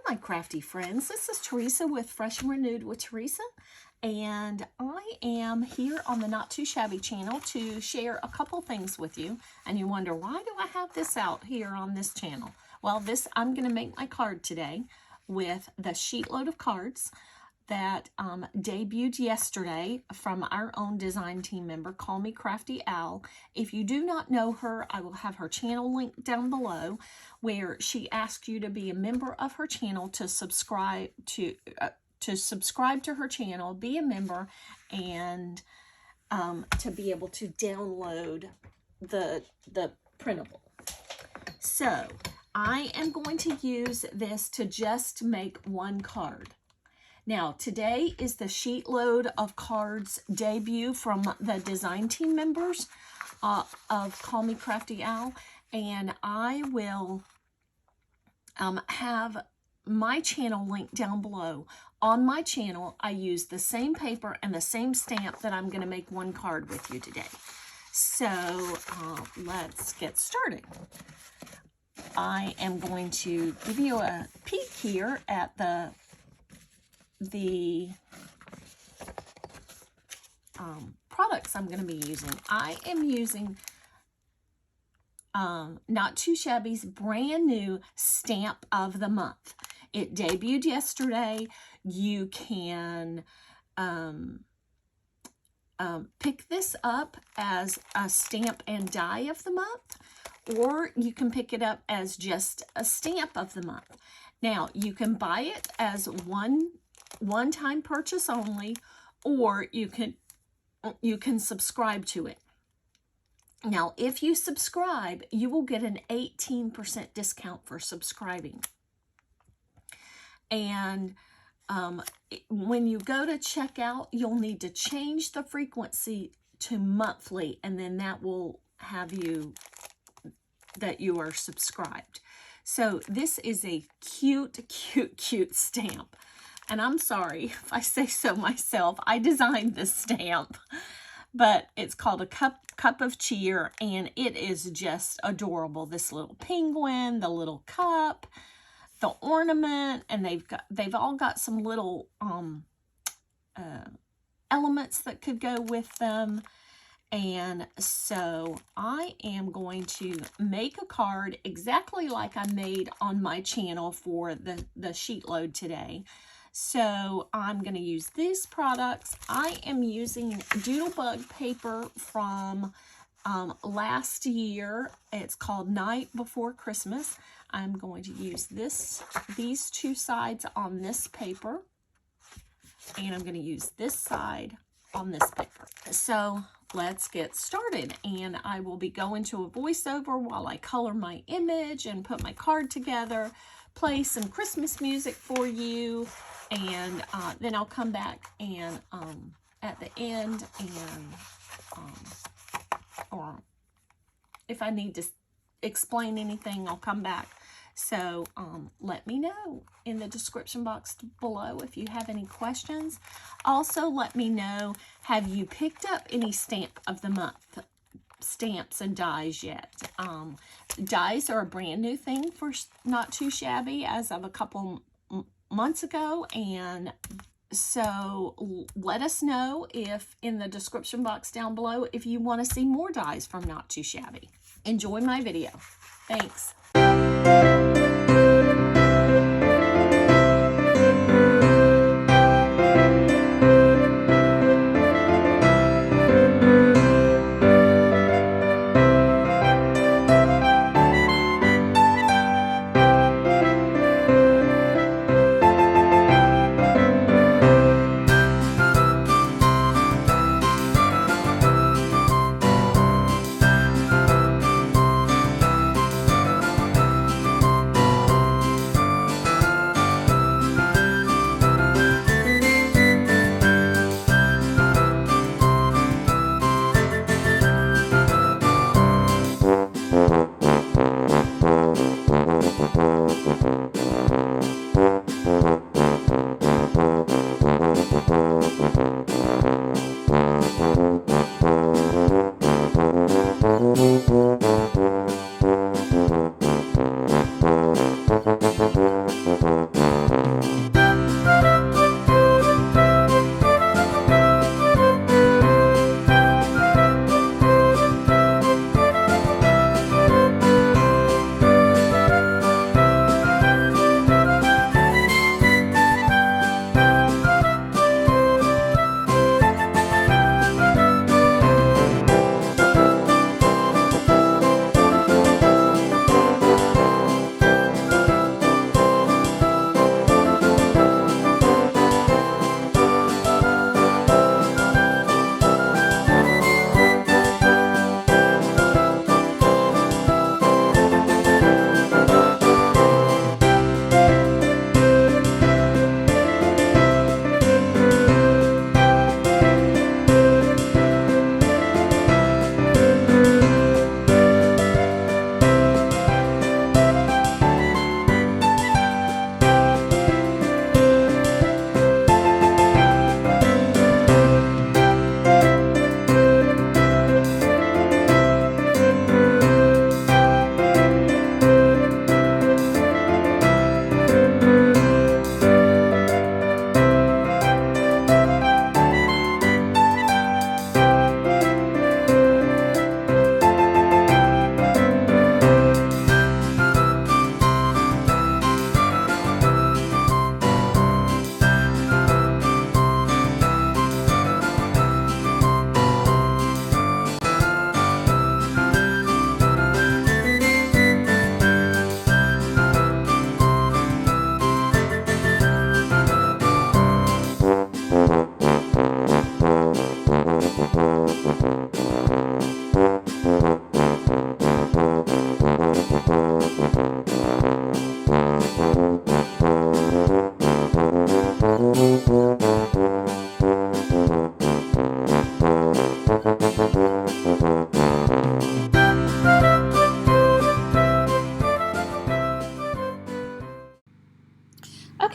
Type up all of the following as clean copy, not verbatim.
my crafty friends. This is Teresa with Fresh and Renewed with Teresa, and I am here on the Not Too Shabby channel to share a couple things with you. And you wonder, why do I have this out here on this channel? Well, I'm going to make my card today with the sheet load of cards that debuted yesterday from our own design team member, Call Me Crafty Owl. If you do not know her, I will have her channel linked down below, where she asks you to be a member of her channel to subscribe to her channel, be a member, and to be able to download the printable. So I am going to use this to just make one card. Now, today is the sheet load of cards debut from the design team members of Call Me Crafty Owl, and I will have my channel linked down below. On my channel, I use the same paper and the same stamp that I'm going to make one card with you today. So let's get started. I am going to give you a peek here at the products I'm going to be using. I am using Not Too Shabby's brand new Stamp of the Month. It debuted yesterday. You can pick this up as a stamp and die of the month, or you can pick it up as just a stamp of the month. Now, you can buy it as one-time purchase only, or you can subscribe to it. Now, if you subscribe, you will get an 18% discount for subscribing. And when you go to checkout, you'll need to change the frequency to monthly, and then that will have you that you are subscribed. So this is a cute stamp. And I'm sorry if I say so myself. I designed this stamp, but it's called a cup of cheer, and it is just adorable. This little penguin, the little cup, the ornament, and they've all got some little elements that could go with them. And so I am going to make a card exactly like I made on my channel for the sheet load today. So I'm going to use these products. I am using Doodlebug paper from last year. It's called Night Before Christmas. I'm going to use these two sides on this paper, and I'm going to use this side on this paper. So let's get started, and I will be going to a voiceover while I color my image and put my card together, play some Christmas music for you, and then I'll come back and at the end, and or if I need to explain anything, I'll come back. So let me know in the description box below if you have any questions. Also, let me know, have you picked up any Stamp of the Month stamps and dies yet? Dies are a brand new thing for Not Too Shabby as of a couple months ago, and so let us know if in the description box down below if you want to see more dies from Not Too Shabby. Enjoy my video. Thanks.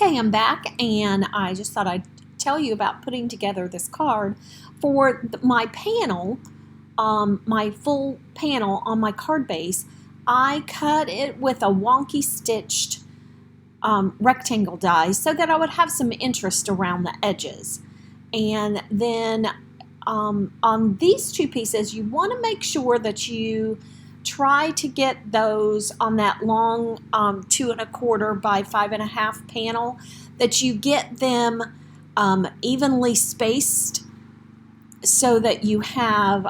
Okay, I'm back, and I just thought I'd tell you about putting together this card for my panel, my full panel on my card base. I cut it with a wonky stitched rectangle die so that I would have some interest around the edges. And then on these two pieces, you want to make sure that you try to get those on that long 2 1/4 by 5 1/2 panel, that you get them evenly spaced so that you have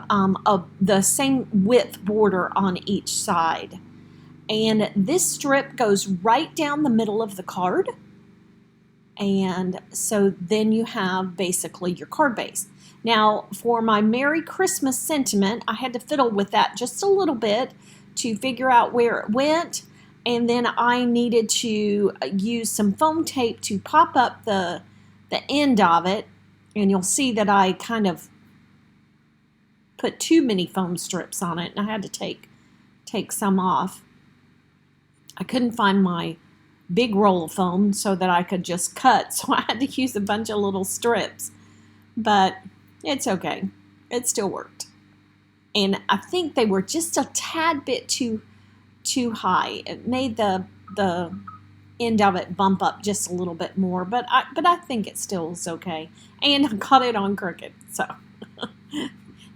the same width border on each side. And this strip goes right down the middle of the card, and so then you have basically your card base. Now, for my Merry Christmas sentiment, I had to fiddle with that just a little bit to figure out where it went, and then I needed to use some foam tape to pop up the end of it, and you'll see that I kind of put too many foam strips on it, and I had to take some off. I couldn't find my big roll of foam so that I could just cut, so I had to use a bunch of little strips, but it's okay. It still worked. And I think they were just a tad bit too high. It made the end of it bump up just a little bit more, but I think it still is okay. And I caught it on crooked, so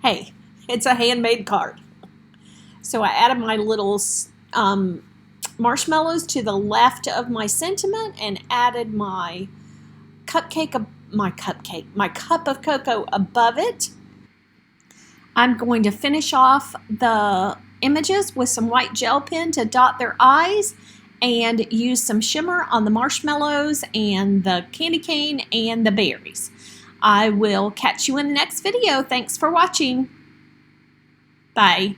hey, it's a handmade card. So I added my little marshmallows to the left of my sentiment and added my cup of cocoa above it. I'm going to finish off the images with some white gel pen to dot their eyes and use some shimmer on the marshmallows and the candy cane and the berries. I will catch you in the next video. Thanks for watching. Bye.